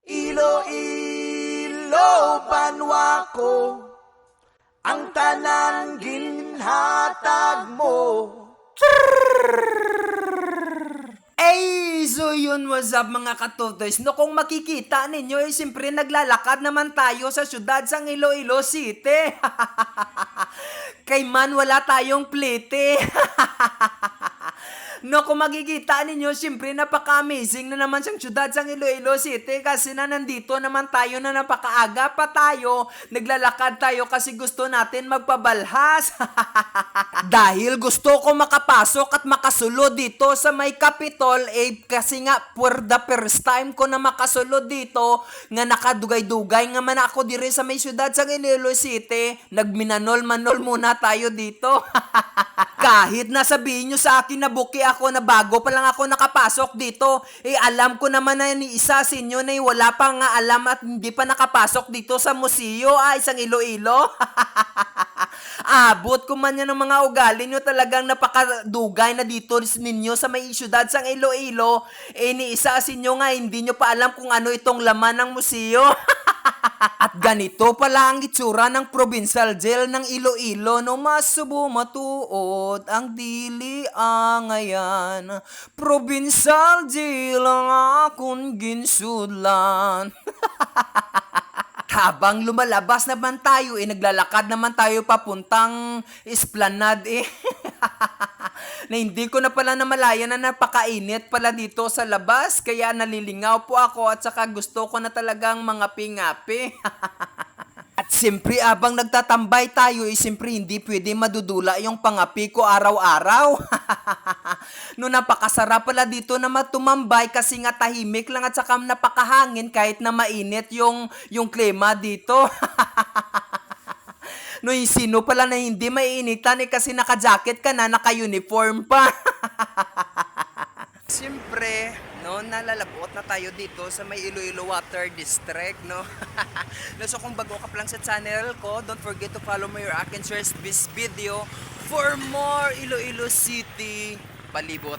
Iloilo, banwa ko, ang tanan ginhatag mo. Ay, so yun, what's up mga katutoys? No, kung makikita ninyo, siyempre naglalakad naman tayo sa syudad sa Iloilo City. Kay man, wala tayong plete. No, kung makikita ninyo, siyempre napaka-amazing na naman siyang syudad sa Iloilo City kasi na nandito naman tayo na napakaaga pa tayo. Naglalakad tayo kasi gusto natin magpabalhas. Dahil gusto ko makapasok at makasulod dito sa may Capitol kasi nga for the first time ko na makasulod dito nga nakadugay-dugay nga man ako dire sa may syudad sa Iloilo City. Nagminanol-manol muna tayo dito. Kahit nasabihin nyo sa akin na buki ako na bago pa lang ako nakapasok dito, alam ko naman na ni isa sa inyo na wala pa nga alam at hindi pa nakapasok dito sa museo, isang Iloilo. Abot ko man yan ng mga ugali nyo, talagang napakadugay na dito ninyo sa may syudad sa Iloilo. Ni isa sa inyo nga, hindi nyo pa alam kung ano itong laman ng museo. At ganito pala ang itsura ng provincial jail ng Iloilo. No masubo matuod ang dili ngayan. Provincial jail ang akong ginsudlan. Habang lumalabas naman tayo, naglalakad naman tayo papuntang Esplanade na hindi ko na pala namalayan na napakainit pala dito sa labas. Kaya nalilingaw po ako at saka gusto ko na talagang mangapi-ngapi. At siyempre, abang nagtatambay tayo, siyempre hindi pwede madudula yung pangapi ko araw-araw. No, napakasarap pala dito na matumambay kasi nga tahimik lang at saka napakahangin kahit na mainit yung klima dito. No, yung sino pala na hindi mainitan kasi naka-jacket ka na, naka-uniform pa. Siyempre, no, nalalabot na tayo dito sa may Iloilo Water District, no? No, so kung bago ka pa lang sa channel ko, don't forget to follow my and share this video for more Iloilo City palibot.